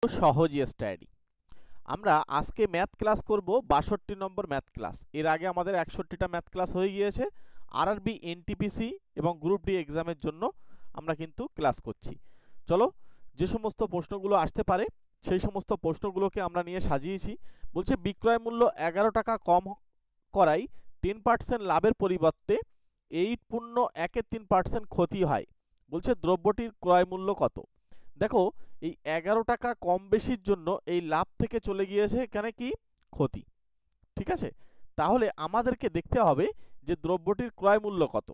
সহজ স্টাডি। আমরা আজকে ম্যাথ ক্লাস করব ৬২ নম্বর ম্যাথ ক্লাস। এর আগে আমাদের ৬১টা ম্যাথ ক্লাস হয়ে গিয়েছে। আরআরবি, এনটিপিসি এবং গ্রুপ ডি এক্সামের জন্য আমরা কিন্তু ক্লাস করছি। চলো, যে সমস্ত প্রশ্নগুলো আসতে পারে সেই সমস্ত প্রশ্নগুলোকে আমরা নিয়ে সাজিয়েছি। বলছে বিক্রয় মূল্য ১১ টাকা কম করাই 10% লাভের পরিবর্তে 8.13% ক্ষতি হয়। বলছে দ্রব্যটির ক্রয় মূল্য কত। দেখো, এই ১১ টাকা কম বেশির জন্য এই লাভ থেকে চলে গিয়েছে এখানে কি ক্ষতি। ঠিক আছে, তাহলে আমাদেরকে দেখতে হবে যে দ্রব্যটির ক্রয় মূল্য কত।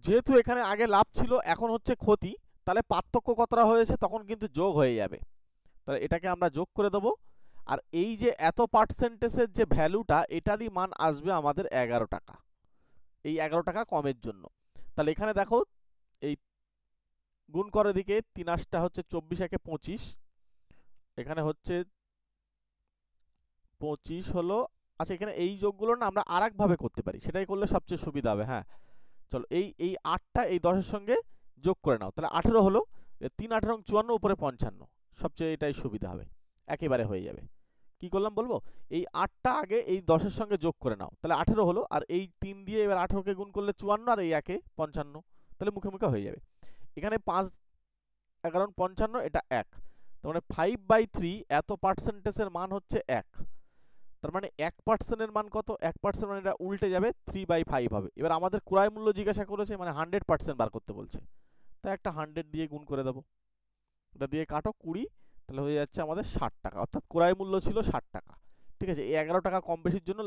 যেহেতু এখানে আগে লাভ ছিল, এখন হচ্ছে ক্ষতি, তাহলে পার্থক্য কতটা হয়েছে তখন কিন্তু যোগ হয়ে যাবে। তাহলে এটাকে আমরা যোগ করে দেবো। আর এই যে এত পার্সেন্টেজের যে ভ্যালুটা, এটারই মান আসবে আমাদের ১১ টাকা, এই ১১ টাকা কমের জন্য। তাহলে এখানে দেখো, এই গুণ করে দিকে ৩ হচ্ছে ২৪, একে ২৫, এখানে হচ্ছে ২৫ হলো। আচ্ছা, এখানে এই যোগগুলো না আমরা আর একভাবে করতে পারি, সেটাই করলে সবচেয়ে সুবিধা হবে। হ্যাঁ, চলো, এই ৮টা এই ১০-এর সঙ্গে যোগ করে নাও, তাহলে ১৮ হলো। ৩ ৮ ৫৪, উপরে ৫৫, সবচেয়ে এটাই সুবিধা হবে, একেবারে হয়ে যাবে। কি করলাম বলবো, এই ৮টা আগে এই ১০-এর সঙ্গে যোগ করে নাও, তাহলে ১৮ হলো। আর এই ৩ দিয়ে এবার ১৮কে গুণ করলে ৫৪, আর এই একে ৫৫, তাহলে মুখে মুখে হয়ে যাবে। এখানে ৫ ১১ ৫৫, এটা ১, তার মানে 5/3 এত পার্সেন্টেজের মান হচ্ছে ১। তার মানে 1%-এর মান কত? 1% মানে এটা উল্টে যাবে, 3/5 হবে। এবার আমাদের ক্রয় মূল্য জিজ্ঞাসা করেছে, মানে 100% বার করতে বলছে, তাই একটা 100 দিয়ে গুণ করে দেবো। এটা দিয়ে কাটো 20, তাহলে হয়ে যাচ্ছে আমাদের 60 টাকা, অর্থাৎ ক্রয় মূল্য ছিল 60 টাকা। ঠিক আছে, এই 11 টাকা কম বেশির জন্য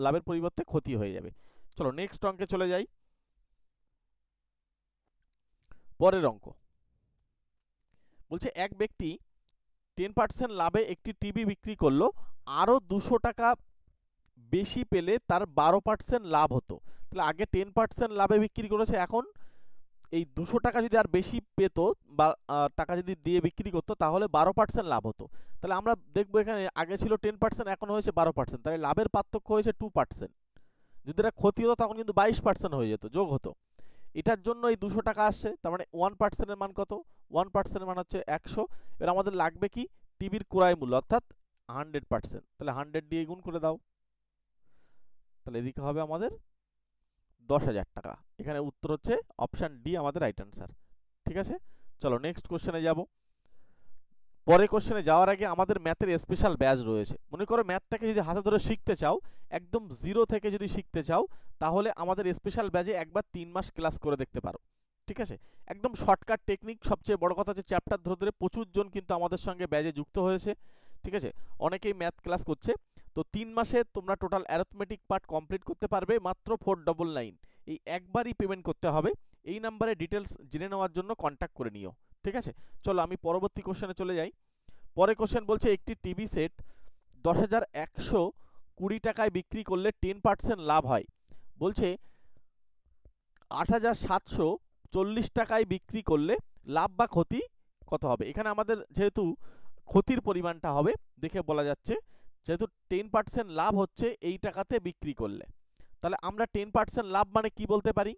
লাভের পরিবর্তে ক্ষতি হয়ে যাবে। চলো নেক্সট অঙ্কে চলে যাই। পরের অঙ্ক বলছে এক ব্যক্তি 10% লাভে একটি টিভি বিক্রি করলো, আরও 200 টাকা বেশি পেলে তার 12% লাভ হতো। তাহলে আগে 10% লাভে বিক্রি করেছে, এখন এই 200 টাকা যদি আর বেশি পেত বা টাকা যদি দিয়ে বিক্রি করতো, তাহলে 12% লাভ হতো। তাহলে আমরা দেখবো এখানে আগে ছিল 10%, এখন হয়েছে 12%, তাহলে লাভের পার্থক্য হয়েছে 2%। যদি এটা ক্ষতি হতো তখন কিন্তু 22% হয়ে যেত, যোগ হতো। এটার জন্য এই 200 টাকা আসছে, তার মানে 1%-এর মান কত? 1%-এর মান হচ্ছে 100। এবার আমাদের লাগবে কি, টিভির ক্রয় মূল্য, অর্থাৎ 100%। তাহলে 100 দিয়ে গুণ করে দাও, তাহলে এদিকে হবে আমাদের 10,000 টাকা। এখানে উত্তর হচ্ছে অপশান ডি আমাদের রাইট অ্যান্সার। ঠিক আছে, চলো নেক্সট কোশ্চেনে যাব। পরের কোশ্চেনে যাওয়ার আগে আমাদের ম্যাথের স্পেশাল ব্যাচ রয়েছে। মনে করো ম্যাথটাকে যদি হাতে ধরে শিখতে চাও, একদম জিরো থেকে যদি শিখতে চাও, তাহলে আমাদের স্পেশাল ব্যাচে একবার 3 মাস ক্লাস করে দেখতে পারো। ঠিক আছে, একদম শর্টকাট টেকনিক। সবচেয়ে বড় কথা হচ্ছে চ্যাপ্টার ধরে ধরে প্রচুর জন কিন্তু আমাদের সঙ্গে ব্যাচে যুক্ত হয়েছে। ঠিক আছে, অনেকেই ম্যাথ ক্লাস করছে। তো 3 মাসে তোমরা টোটাল অ্যারিথমেটিক পার্ট কমপ্লিট করতে পারবে মাত্র 499। এই একবারই পেমেন্ট করতে হবে। এই নাম্বারে ডিটেলস জেনে নেওয়ার জন্য কন্ট্যাক্ট করে নিও। ঠিক আছে, চলো আমি পরবর্তী কোশ্চেনে চলে যাই। পরে কোশ্চেন বলছে একটি টিভি সেট 10,120 টাকায় বিক্রি করলে 10% লাভ হয়। বলছে 8,740 টাকায় বিক্রি করলে লাভ বা ক্ষতি কত হবে। এখানে আমাদের যেহেতু ক্ষতির পরিমাণটা হবে দেখে বলা যাচ্ছে, যেহেতু 10% লাভ হচ্ছে এই টাকাতে বিক্রি করলে, তাহলে আমরা 10% লাভ মানে কি বলতে পারি।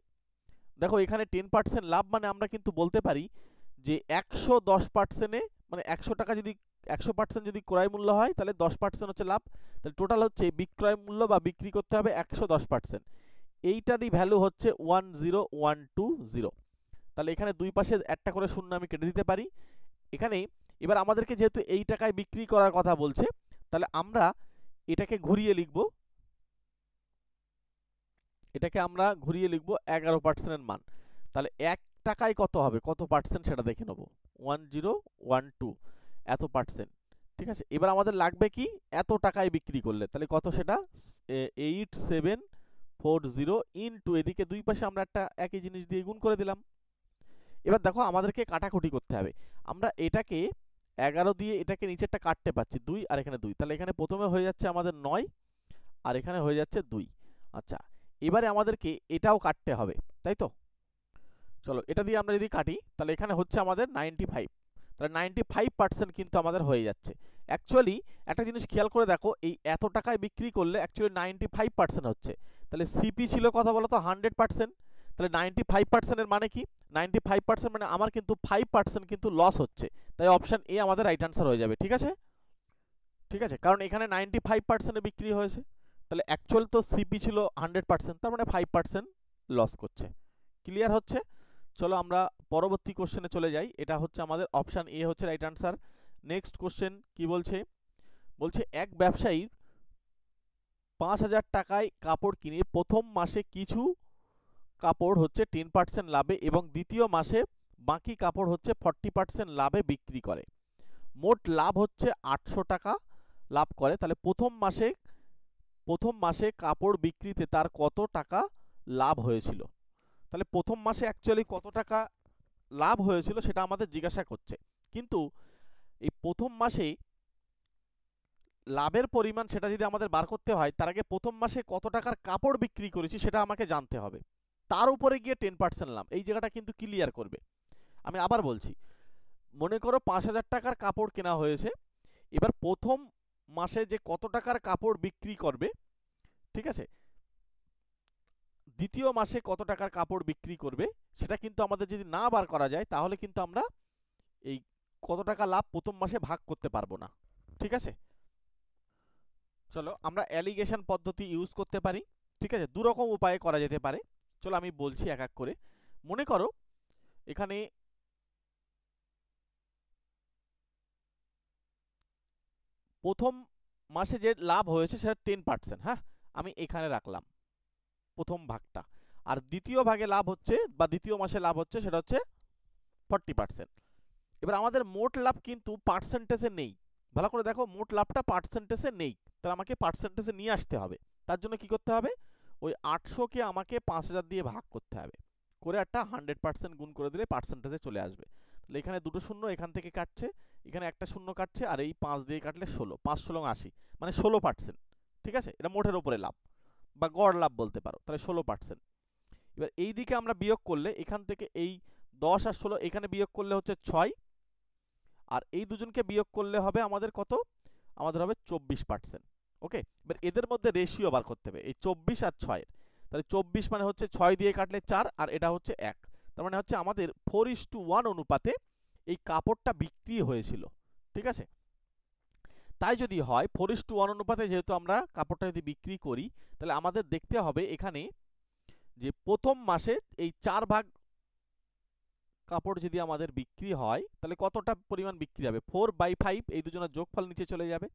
দেখো, এখানে 10% লাভ মানে আমরা কিন্তু বলতে পারি যে 110%-এ, মানে 100 টাকা যদি 100% যদি ক্রয় মূল্য হয়, তাহলে 10% হচ্ছে লাভ। তাহলে টোটাল হচ্ছে বিক্রয় মূল্য বা বিক্রি করতে হবে 110%, এইটারই ভ্যালু হচ্ছে 10120। তাহলে এখানে দুই পাশে একটা করে শূন্য আমি কেটে দিতে পারি। এখানে এবার আমাদেরকে যেহেতু এই টাকায় বিক্রি করার কথা বলছে, তাহলে আমরা এটাকে ঘুরিয়ে লিখব, এটাকে আমরা ঘুরিয়ে লিখব 11%-এর মান। তাহলে 1 টাকায় কত হবে, কত পার্সেন্ট সেটা দেখে নেব, 1012 এত পার্সেন্ট। ঠিক আছে, এবার আমাদের লাগবে কি, এত টাকায় বিক্রি করলে, তাহলে কত সেটা 8740 ইনটু, এদিকে দুই পাশে আমরা একটা একই জিনিস দিয়ে গুণ করে দিলাম। এবার দেখো আমাদেরকে কাটাকুটি করতে হবে। আমরা এটাকে 11 দিয়ে এটাকে নিচেরটা কাটতে পাচ্ছি 2, আর এখানে 2, তাহলে এখানে প্রথমে হয়ে যাচ্ছে আমাদের 9, আর এখানে হয়ে যাচ্ছে 2। আচ্ছা, এবারে আমাদেরকে এটাও কাটতে হবে, তাই তো। চলো এটা দিয়ে আমরা যদি কাটি, তাহলে এখানে হচ্ছে আমাদের 95, তাহলে 95% কিন্তু আমাদের হয়ে যাচ্ছে। অ্যাকচুয়ালি একটা জিনিস খেয়াল করে দেখো, এই এত টাকায় বিক্রি করলে অ্যাকচুয়ালি 95% হচ্ছে। তাহলে সিপি ছিল কথা বলো তো 100%, তাহলে 95%-এর মানে কি, 95% মানে আমার কিন্তু 5% কিন্তু লস হচ্ছে, তাই অপশন এ আমাদের রাইট আনসার হয়ে যাবে। ঠিক আছে, ঠিক আছে, কারণ এখানে 95% এ বিক্রি হয়েছে, তাহলে অ্যাকচুয়াল তো সিপি ছিল 100%, তার মানে 5% লস করছে। ক্লিয়ার হচ্ছে? চলো আমরা পরবর্তী কোশ্চেনে চলে যাই। এটা হচ্ছে আমাদের অপশন এ হচ্ছে রাইট আনসার। নেক্সট কোশ্চেন কি বলছে? বলছে এক ব্যবসায়ী 5,000 টাকায় কাপড় কিনে প্রথম মাসে কিছু কাপড় হচ্ছে 10% লাভে এবং দ্বিতীয় মাসে বাকি কাপড় হচ্ছে 40% লাভে বিক্রি করে। মোট লাভ হচ্ছে 800 টাকা লাভ করে। তাহলে প্রথম মাসে কাপড় বিক্রিতে তার কত টাকা লাভ হয়েছিল? তাহলে প্রথম মাসে অ্যাকচুয়ালি কত টাকা লাভ হয়েছিল সেটা আমাদের জিজ্ঞাসা করছে, কিন্তু এই প্রথম মাসে লাভের পরিমাণ সেটা যদি আমাদের বার করতে হয়, তার আগে প্রথম মাসে কত টাকার কাপড় বিক্রি করেছি সেটা আমাকে জানতে হবে, তার উপরে গিয়ে 10% লাভ। এই জায়গাটা কিন্তু ক্লিয়ার করবে। আমি আবার বলছি, মনে করো 5,000 টাকার কাপড় কেনা হয়েছে, এবার প্রথম মাসে যে কত টাকার কাপড় বিক্রি করবে, ঠিক আছে, দ্বিতীয় মাসে কত টাকার কাপড় বিক্রি করবে সেটা কিন্তু আমাদের যদি না বার করা যায়, তাহলে কিন্তু আমরা এই কত টাকা লাভ প্রথম মাসে ভাগ করতে পারবো না। ঠিক আছে, চলো আমরা অ্যালিগেশন পদ্ধতি ইউজ করতে পারি। ঠিক আছে, দু রকম উপায়ে করা যেতে পারে। চলো আমি বলছি এক এক করে। মনে করো এখানে প্রথম মাসে যে লাভ হয়েছে সেটা 10%, হ্যাঁ, আমি এখানে রাখলাম প্রথম ভাগটা। আর দ্বিতীয় ভাগে লাভ হচ্ছে বা দ্বিতীয় মাসে লাভ হচ্ছে সেটা হচ্ছে 40%। এবার আমাদের মোট লাভ কিন্তু পার্সেন্টেজে নেই, ভালো করে দেখো, মোট লাভটা পার্সেন্টেজে নেই, তাহলে আমাকে পার্সেন্টেজে নিয়ে আসতে হবে। তার জন্য কি করতে হবে? ওই 800কে আমাকে 5,000 দিয়ে ভাগ করতে হবে, করে একটা 100% গুণ করে দিলে পার্সেন্টেজে চলে আসবে। তাহলে এখানে দুটো শূন্য এখান থেকে কাটছে, এখানে একটা শূন্য কাটছে, আর এই 5 দিয়ে কাটলে 16, 5 16 80, মানে 16%। ঠিক আছে, এটা মোটের ওপরে লাভ বা গড় লাভ বলতে পারো, তাহলে 16%। এবার এই দিকে আমরা বিয়োগ করলে এখান থেকে এই 10 আর 16 এখানে বিয়োগ করলে হচ্ছে 6, আর এই দুজনকে বিয়োগ করলে হবে আমাদের কত? আমাদের হবে 24%। ওকে, এবার এদের মধ্যে রেশিও বার করতে হবে এই 24 আর 6 এর। তাহলে 24 মানে হচ্ছে 6 দিয়ে কাটলে 4, আর এটা হচ্ছে 1, তার মানে হচ্ছে আমাদের 4:1 অনুপাতে এই কাপড়টা বিক্রি হয়েছিল। ঠিক আছে, তাই যদি হয় 4:1 অনুপাতে যেহেতু আমরা কাপড়টা যদি বিক্রি করি, তাহলে আমাদের দেখতে হবে এখানে যে প্রথম মাসে এই 4 ভাগ কাপড় যদি আমাদের বিক্রি হয়, তাহলে কতটা পরিমাণ বিক্রি হবে? 4/5, এই দুজনের যোগফল নিচে চলে যাবে,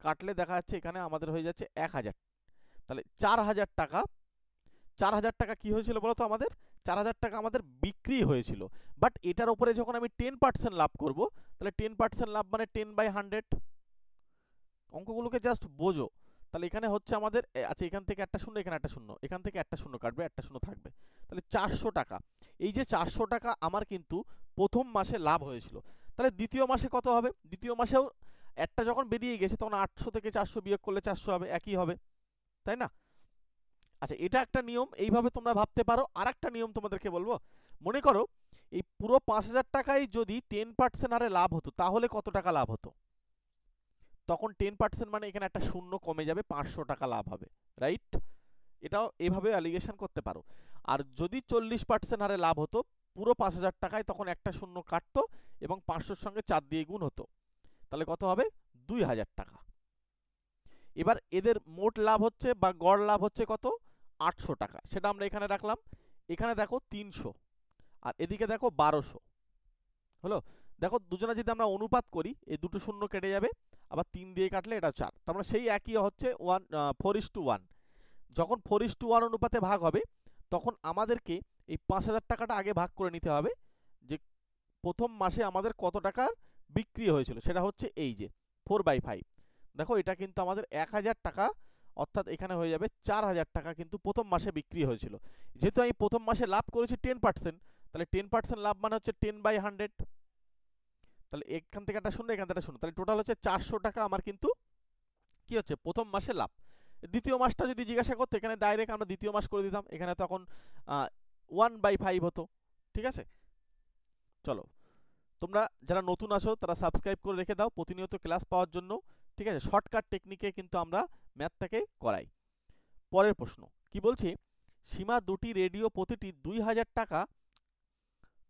কাটলে দেখা যাচ্ছে এখানে আমাদের হয়ে যাচ্ছে 1000। তাহলে 4,000 টাকা, 4,000 টাকা কি হয়েছিল বলো তো আমাদের? 4,000 টাকা আমাদের বিক্রি হয়েছিল, বাট এটার উপরে যখন আমি 10% লাভ করব, তাহলে 10% লাভ মানে 10/100। অঙ্কগুলোকে জাস্ট বোঝো। তাহলে এখানে হচ্ছে আমাদের আচ্ছা, এখান থেকে একটা শূন্য, এখানে একটা শূন্য, এখান থেকে একটা শূন্য কাটবে, একটা শূন্য থাকবে, তাহলে 400 টাকা। এই যে 400 টাকা আমার কিন্তু প্রথম মাসে লাভ হয়েছিল, তাহলে দ্বিতীয় মাসে কত হবে? দ্বিতীয় মাসেও একটা যখন বেরিয়ে গেছে তখন 800 থেকে 400 বিয়োগ করলে 400 হবে, একই হবে, তাই না? আচ্ছা, এটা একটা নিয়ম, এইভাবে তোমরা ভাবতে পারো। আর একটা নিয়ম তোমাদেরকে বলবো। মনে করো এই পুরো 5,000 টাকায় যদি 10% হারে লাভ হতো, তাহলে কত টাকা লাভ হতো? তখন 10% মানে এখানে একটা শূন্য কমে যাবে, 500 টাকা লাভ হবে, রাইট? এটাও এইভাবে অ্যালিগেশন করতে পারো। আর যদি 40% হারে লাভ হতো পুরো 5,000 টাকায়, তখন একটা শূন্য কাটতো এবং 500-র সঙ্গে 4 দিয়ে গুণ হতো, তাহলে কত হবে? 2,000 টাকা। এবার এদের মোট লাভ হচ্ছে বা গড় লাভ হচ্ছে কত? 800 টাকা, সেটা আমরা এখানে রাখলাম। এখানে দেখো 300, আর এদিকে দেখো 1200, হলো? দেখো দুজনে যদি আমরা অনুপাত করি, এই দুটো শূন্য কেটে যাবে, আবার 3 দিয়ে কাটলে এটা 4, তার মানে সেই একই হচ্ছে 4:1। যখন 4:1 অনুপাতে ভাগ হবে, তখন আমাদেরকে এই 5,000 টাকাটা আগে ভাগ করে নিতে হবে, যে প্রথম মাসে আমাদের কত টাকার বিক্রি হয়েছিল, সেটা হচ্ছে এই যে 4/5। দেখো এটা কিন্তু আমাদের 1,000 টাকা, অর্থাৎ এখানে হয়ে যাবে 4,000 টাকা কিন্তু প্রথম মাসে বিক্রি হয়েছিল। যেহেতু আমি প্রথম মাসে লাভ করেছি 10%, তাহলে 10% লাভ মানে হচ্ছে 10/100। তাহলে এখান থেকে একটা শূন্য, এখান থেকে একটা শূন্য, তাহলে টোটাল হচ্ছে 400 টাকা আমার কিন্তু কি হচ্ছে? প্রথম মাসে লাভ। দ্বিতীয় মাসটা যদি জিজ্ঞাসা করতো, এখানে ডাইরেক্ট আমরা দ্বিতীয় মাস করে দিতাম, এখানে তখন 1/5 হতো। ঠিক আছে, চলো তোমরা যারা নতুন আসো তারা সাবস্ক্রাইব করে রেখে দাও প্রতিনিয়ত ক্লাস পাওয়ার জন্য। ঠিক আছে, শর্টকাট টেকনিকে কিন্তু আমরা ম্যাথটাকে করাই। পরের প্রশ্ন কি বলছে? সীমা দুটি রেডিও প্রতিটি 2,000 টাকা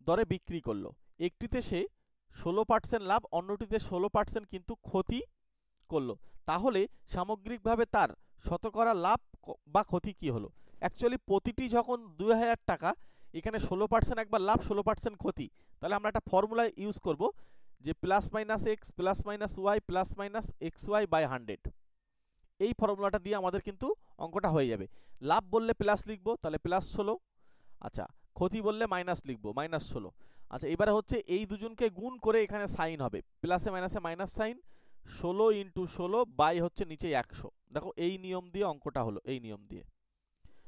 দরে বিক্রি করলো, একটিতে সে 16% লাভ, অন্যটিতে 16% কিন্তু ক্ষতি করলো, তাহলে সামগ্রিকভাবে তার শতকরা লাভ বা ক্ষতি কি হলো? অ্যাকচুয়ালি প্রতিটি যখন 2000 টাকা, এখানে 16% একবার লাভ, 16% ক্ষতি, তাহলে আমরা একটা ফর্মুলা ইউজ করব যে plus minus X plus minus Y plus minus X Y by 100। এই ফর্মুলাটা দিয়ে আমাদের কিন্তু অঙ্কটা হয়ে যাবে। লাভ বললে প্লাস লিখবো, তাহলে প্লাস 16। আচ্ছা, ক্ষতি বললে মাইনাস লিখবো, মাইনাস 16। আচ্ছা, এবারে হচ্ছে এই দুজনকে গুণ করে এখানে সাইন হবে, প্লাসে মাইনাসে মাইনাস সাইন, 16 ইন্টু 16 বাই হচ্ছে নিচে 100। দেখো এই নিয়ম দিয়ে অঙ্কটা হলো, এই নিয়ম দিয়ে।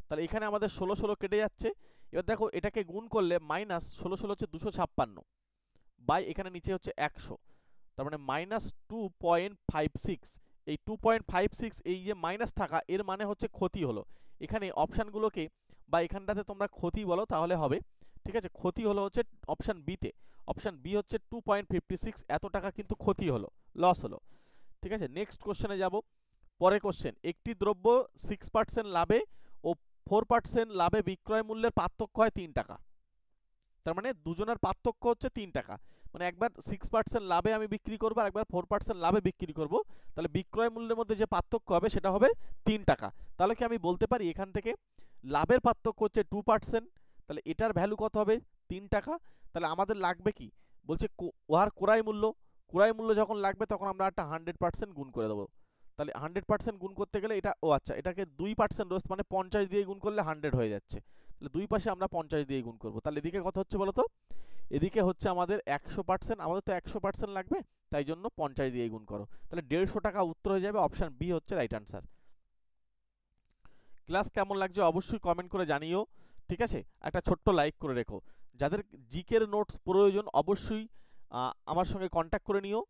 তাহলে এখানে আমাদের 16 16 কেটে যাচ্ছে। এবার দেখো এটাকে গুণ করলে মাইনাস 16 16 হচ্ছে 256 বাই এখানে নিচে হচ্ছে 100, তার মানে মাইনাস 2.56। এই 2.56 এই যে মাইনাস থাকা, এর মানে হচ্ছে ক্ষতি হলো। এখানে অপশানগুলোকে বা এখানটাতে তোমরা ক্ষতি বলো তাহলে হবে, ঠিক আছে? ক্ষতি হলো হচ্ছে অপশান বিতে, অপশান বি হচ্ছে 2.56, এত টাকা কিন্তু ক্ষতি হলো, লস হলো, ঠিক আছে? নেক্সট কোশ্চেনে যাব। পরে কোশ্চেন, একটি দ্রব্য 6% লাভে ও 4% লাভে বিক্রয় মূল্যের পার্থক্য হয় 3 টাকা। তার মানে দুজনের পার্থক্য হচ্ছে 3 টাকা, মানে একবার 6% লাভে আমি বিক্রি করবো আর একবার 4% লাভে বিক্রি করব, তাহলে বিক্রয় মূল্যের মধ্যে যে পার্থক্য হবে সেটা হবে 3 টাকা। তাহলে কি আমি বলতে পারি এখান থেকে লাভের পার্থক্য হচ্ছে 2%, তাহলে এটার ভ্যালু কত হবে? 3 টাকা। তাহলে আমাদের লাগবে কি, বলছে উহার ক্রয় মূল্য, ক্রয় মূল্য যখন লাগবে তখন আমরা একটা 100% গুণ করে দেবো। তাহলে 100% গুণ করতে গেলে এটা, ও আচ্ছা, এটাকে 2% রোজ মানে 50 দিয়ে গুণ করলে 100 হয়ে যাচ্ছে, তাহলে দুই পাশে আমরা 50 দিয়ে গুণ করব। তাহলে এদিকে কত হচ্ছে বলো তো? এদিকে হচ্ছে আমাদের 100%, আমাদের তো 100% লাগবে, তাই জন্য 50 দিয়ে গুণ করো, তাহলে 150 টাকা উত্তর হয়ে যাবে। অপশন বি হচ্ছে রাইট আনসার। ক্লাস কেমন লাগছে অবশ্যই কমেন্ট করে জানিও, ঠিক আছে? একটা ছোট্ট লাইক করে রেখো। যাদের জিকের নোটস প্রয়োজন অবশ্যই আমার সঙ্গে কন্ট্যাক্ট করে নিও।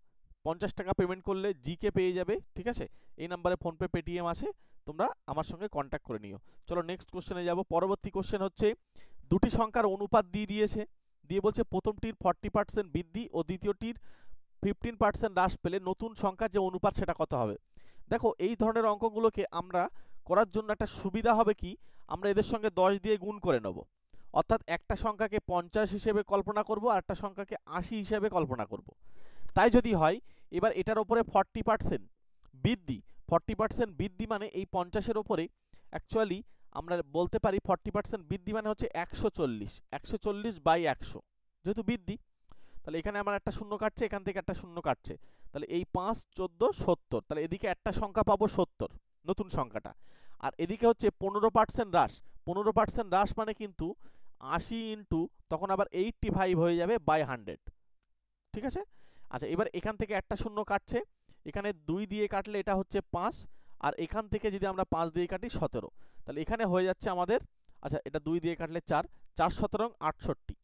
50 টাকা পেমেন্ট করলে জিকে পেয়ে যাবে, ঠিক আছে? এই নাম্বারে ফোনপে পেটিএম আছে, তোমরা আমার সঙ্গে কন্ট্যাক্ট করে নিও। চলো নেক্সট কোশ্চেনে যাব। পরবর্তী কোশ্চেন হচ্ছে, দুটি সংখ্যার অনুপাত দিয়ে দিয়েছে, দিয়ে বলছে প্রথমটির 40% বৃদ্ধি ও দ্বিতীয়টির 15% হ্রাস পেলে নতুন সংখ্যার যে অনুপাত সেটা কত হবে? দেখো এই ধরনের অঙ্কগুলোকে আমরা করার জন্য একটা সুবিধা হবে কি, আমরা এদের সঙ্গে 10 দিয়ে গুণ করে নেব, অর্থাৎ একটা সংখ্যাকে 50 হিসেবে কল্পনা করব আর একটা সংখ্যাকে 80 হিসেবে কল্পনা করব। তাই যদি হয়, এবার এটার উপরে 40% বৃদ্ধি, 40% বৃদ্ধি মানে এই 50-এর উপরে অ্যাকচুয়ালি আমরা বলতে পারি 40% বৃদ্ধি মানে হচ্ছে 140, 140 বাই 100, যেহেতু বৃদ্ধি, তাহলে এখানে আমার একটা শূন্য কাটছে, এখান থেকে একটা শূন্য কাটছে, তাহলে এই 5 14 70, তাহলে এদিকে একটা সংখ্যা পাবো 70, নতুন সংখ্যাটা। আর এদিকে হচ্ছে 15% হ্রাস, 15% হ্রাস মানে কিন্তু 80 ইন্টু তখন আবার 85 হয়ে যাবে বাই 100, ঠিক আছে? আচ্ছা, এবার এখান থেকে একটা শূন্য কাটছে, এখানে 2 দিয়ে কাটলে এটা হচ্ছে 5, আর এখান থেকে যদি আমরা 5 দিয়ে কাটি 17, তাহলে এখানে হয়ে যাচ্ছে আমাদের, আচ্ছা এটা 2 দিয়ে কাটলে 4, 4 17 68,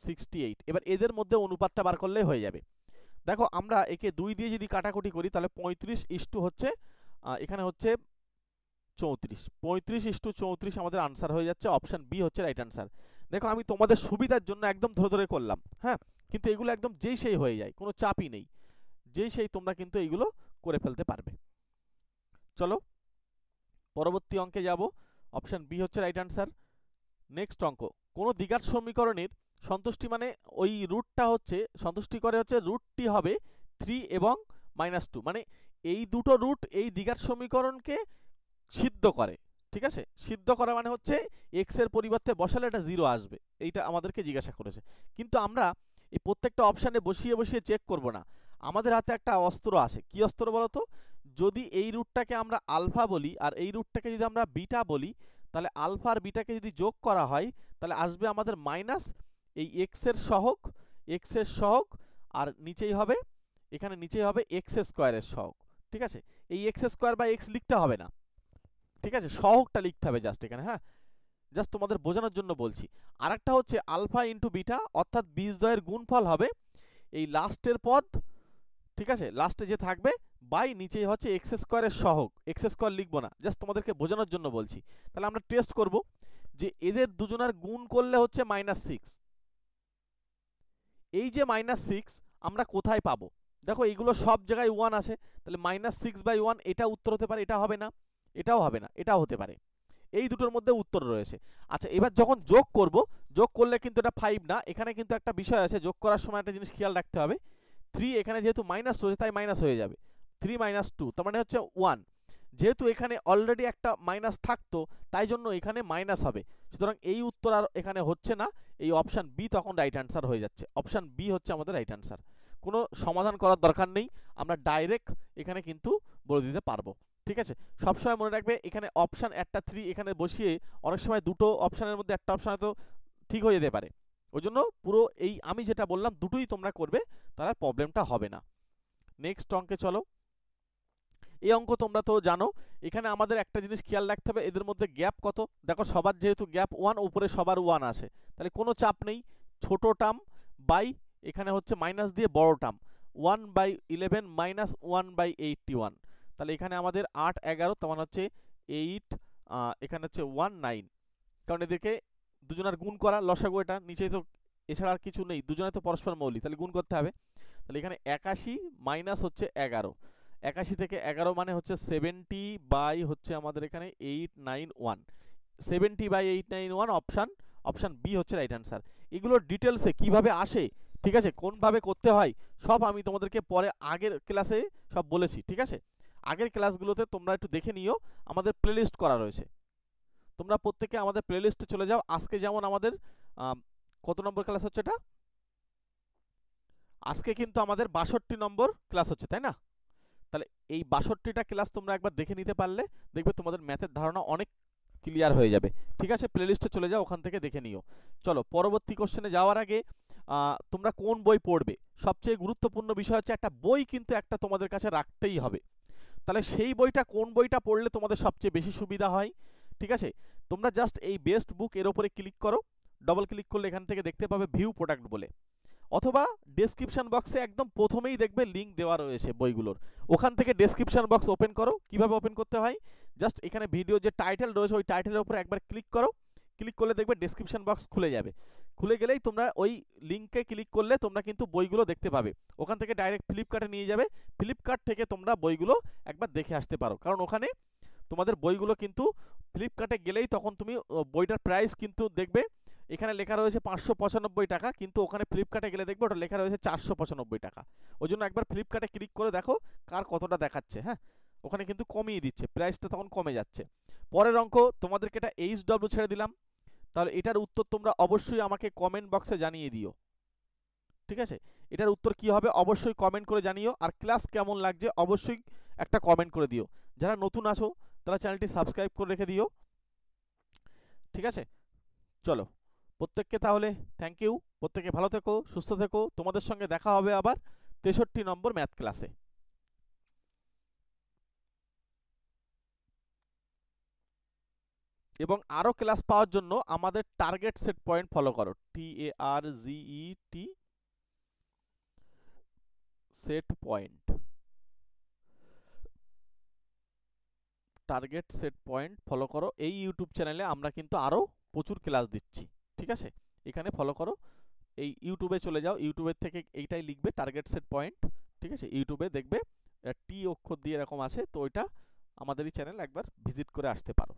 68। এবার এদের মধ্যে অনুপাতটা বার করলেই হয়ে যাবে। দেখো আমরা একে 2 দিয়ে যদি কাটাকুটি করি তাহলে 35 হচ্ছে এখানে হচ্ছে 34, 35:34 আমাদের আনসার হয়ে যাচ্ছে। অপশন বি হচ্ছে রাইট আনসার। দেখো আমি তোমাদের সুবিধার জন্য একদম ধরে ধরে করলাম, হ্যাঁ, কিন্তু এগুলো একদম যেই সেই হয়ে যায়, কোনো চাপই নেই, যেই সেই তোমরা কিন্তু এইগুলো করে ফেলতে পারবে। চলো পরবর্তী অঙ্কে যাব। অপশন বি হচ্ছে রাইট আনসার। নেক্সট অঙ্ক, কোনো দ্বিঘাত সমীকরণের সন্তুষ্টি মানে ওই রুটটা হচ্ছে সন্তুষ্টি করে হচ্ছে রুটটি হবে 3 এবং -2, মানে এই দুটো রুট এই দ্বিঘাত সমীকরণকে সিদ্ধ করে, ঠিক আছে? সিদ্ধ করা মানে হচ্ছে এক্স এর পরিবর্তে বসালে এটা 0 আসবে, এইটা আমাদেরকে জিজ্ঞাসা করেছে। কিন্তু আমরা এই প্রত্যেকটা অপশানে বসিয়ে বসিয়ে চেক করব না, আমাদের হাতে একটা অস্ত্র আছে। কি অস্ত্র বলতো? যদি এই রুটটাকে আমরা আলফা বলি আর এই রুটটাকে যদি আমরা বিটা বলি, তাহলে আলফা আর বিটাকে যদি যোগ করা হয় তাহলে আসবে আমাদের মাইনাস এই এক্স এর সহগ, এক্স এর সহগ, আর নিচেই হবে, এখানে নিচেই হবে এক্স স্কোয়ারের সহগ, ঠিক আছে? এই এক্স স্কোয়ার বা এক্স লিখতে হবে না, ঠিক আছে? সহগটা লিখতে হবে জাস্ট এখানে, হ্যাঁ, জাস্ট তোমাদের বোঝানোর জন্য বলছি। আর একটা হচ্ছে আলফা ইন্টু বিটা, অর্থাৎ বীজদ্বয়ের গুণফল হবে এই লাস্টের পদ, ঠিক আছে, লাস্টে যে থাকবে বাই নিচেই হচ্ছে এক্স স্কোয়ারের সহগ, এক্স স্কোয়ার লিখবো না, জাস্ট তোমাদেরকে বোঝানোর জন্য বলছি। তাহলে আমরা টেস্ট করব যে এদের দুজনের গুণ করলে হচ্ছে -6, এই যে -6 আমরা কোথায় পাবো? দেখো এইগুলো সব জায়গায় 1 আছে, তাহলে -6/1 এটা উত্তর হতে পারে, এটা হবে না, এটাও হবে না, এটাও হতে পারে, এই দুটোর মধ্যে উত্তর রয়েছে। আচ্ছা এবার যখন যোগ করব, যোগ করলে কিন্তু এটা 5 না, এখানে কিন্তু একটা বিষয় আছে, যোগ করার সময় একটা জিনিস খেয়াল রাখতে হবে। 3 এখানে যেহেতু মাইনাস রয়েছে তাই মাইনাস হয়ে যাবে, 3 - 2 তার মানে হচ্ছে 1। যেহেতু এখানে অলরেডি একটা মাইনাস থাকতো তাই জন্য এখানে মাইনাস হবে, সুতরাং এই উত্তর আর এখানে হচ্ছে না, এই অপশান বি তখন রাইট অ্যান্সার হয়ে যাচ্ছে। অপশান বি হচ্ছে আমাদের রাইট অ্যান্সার, কোনো সমাধান করার দরকার নেই, আমরা ডাইরেক্ট এখানে কিন্তু বলে দিতে পারবো। ঠিক আছে, সবসময় মনে রাখবে এখানে অপশান একটা 3 এখানে বসিয়ে অনেক সময় দুটো অপশানের মধ্যে একটা অপশান হয়তো ঠিক হয়ে যেতে পারে, ওই জন্য পুরো এই আমি যেটা বললাম দুটোই তোমরা করবে, তাহলে প্রবলেমটা হবে না। নেক্সট অঙ্কে চলো। এই অঙ্ক তোমরা তো জানো, এখানে আমাদের একটা জিনিস খেয়াল রাখতে হবে, এদের মধ্যে গ্যাপ কত। দেখো সবার যেহেতু গ্যাপ 1, উপরে সবার 1 আসে, তাহলে কোনো চাপ নেই, ছোট টার্ম বাই এখানে হচ্ছে মাইনাস দিয়ে বড় টার্ম 1/11 মাইনাস 1/81, তাহলে এখানে আমাদের 8 11 তখন হচ্ছে 8, এখানে হচ্ছে 1 9, কারণ এদেরকে দুজনের গুণ করা লসাগু, এটা নিচেই তো, এছাড়া আর কিছু নেই, দুজনে তো পরস্পর মৌলিক, তাহলে গুণ করতে হবে। তাহলে এখানে 81 মাইনাস হচ্ছে 11, 81 থেকে 11 মানে হচ্ছে 70 বাই হচ্ছে আমাদের এখানে 891, 70/891 অপশান বি হচ্ছে রাইট অ্যান্সার। এগুলোর ডিটেলসে কিভাবে আসে, ঠিক আছে, কোনভাবে করতে হয়, সব আমি তোমাদেরকে পরে আগের ক্লাসে সব বলেছি। ঠিক আছে, আগের ক্লাসগুলোতে তোমরা একটু দেখে নিও, আমাদের প্লেলিস্ট করা রয়েছে, তোমরা প্রত্যেকে আমাদের প্লেলিস্টে চলে যাও। আজকে যেমন আমাদের কত নম্বর ক্লাস হচ্ছে এটা, আজকে কিন্তু আমাদের 62 নম্বর ক্লাস হচ্ছে, তাই না? তাহলে এই 62টা ক্লাস তোমরা একবার দেখে নিতে পারলে দেখবে তোমাদের ম্যাথের ধারণা অনেক ক্লিয়ার হয়ে যাবে। ঠিক আছে, প্লেলিস্টে চলে যাও, ওখান থেকে দেখে নিও। চলো পরবর্তী কোশ্চেনে যাওয়ার আগে তোমরা কোন বই পড়বে, সবচেয়ে গুরুত্বপূর্ণ বিষয় হচ্ছে একটা বই কিন্তু একটা তোমাদের কাছে রাখতেই হবে। তাহলে সেই বইটা কোন বইটা পড়লে তোমাদের সবচেয়ে বেশি সুবিধা হয়, ঠিক আছে, তোমরা জাস্ট এই বেস্ট বুক এর উপরে ক্লিক করো, ডবল ক্লিক করলে এখান থেকে দেখতে পাবে ভিউ প্রোডাক্ট বলে, অথবা ডেসক্রিপশন বক্সে একদম প্রথমেই দেখবে লিঙ্ক দেওয়া রয়েছে বইগুলোর, ওখান থেকে ডেসক্রিপশন বক্স ওপেন করো। কিভাবে ওপেন করতে হয়, জাস্ট এখানে ভিডিও যে টাইটেল রয়েছে ওই টাইটেলের উপরে একবার ক্লিক করো, ক্লিক করলে দেখবে ডেসক্রিপশন বক্স খুলে যাবে, খুলে গেলেই তোমরা ওই লিঙ্কে ক্লিক করলে তোমরা কিন্তু বইগুলো দেখতে পাবে, ওখান থেকে ডাইরেক্ট ফ্লিপকার্টে নিয়ে যাবে, ফ্লিপকার্ট থেকে তোমরা বইগুলো একবার দেখে আসতে পারো, কারণ ওখানে তোমাদের বইগুলো কিন্তু ফ্লিপকার্টে গেলেই তখন তুমি বইটার প্রাইস কিন্তু দেখবে, এখানে লেখা রয়েছে 595 টাকা, কিন্তু ওখানে ফ্লিপকার্টে গেলে দেখবে ওটা লেখা রয়েছে 495 টাকা। ওই জন্য একবার ফ্লিপকার্টে ক্লিক করে দেখো কার কতটা দেখাচ্ছে, হ্যাঁ ওখানে কিন্তু কমিয়ে দিচ্ছে, প্রাইসটা তখন কমে যাচ্ছে। পরের অঙ্ক তোমাদেরকে এটা HW ছেড়ে দিলাম, তাহলে এটার উত্তর তোমরা অবশ্যই আমাকে কমেন্ট বক্সে জানিয়ে দিও। ঠিক আছে, এটার উত্তর কি হবে অবশ্যই কমেন্ট করে জানিও, আর ক্লাস কেমন লাগছে অবশ্যই একটা কমেন্ট করে দিও। যারা নতুন আছো তারা চ্যানেলটি সাবস্ক্রাইব করে রেখে দিও। ঠিক আছে, চলো প্রত্যেককে তাহলে থ্যাংক ইউ, প্রত্যেকে ভালো থেকো, সুস্থ থেকো, তোমাদের সঙ্গে দেখা হবে আবার 63 নম্বর ম্যাথ ক্লাসে। এবং আরো ক্লাস পাওয়ার জন্য আমাদের টার্গেট সেট পয়েন্ট ফলো করো, TARGET set point, target set point follow করো। এই ইউটিউব চ্যানেলে আমরা কিন্তু আরো প্রচুর ক্লাস দিচ্ছি। ঠিক আছে, এখানে ফলো করো, এই ইউটিউবে চলে যাও, ইউটিউবের থেকে এইটাই লিখবে টার্গেট সেট পয়েন্ট। ঠিক আছে, ইউটিউবে দেখবে টি অক্ষর দিয়ে এরকম আছে, তো ওইটা আমাদের এই চ্যানেল একবার ভিজিট করে আসতে পারো।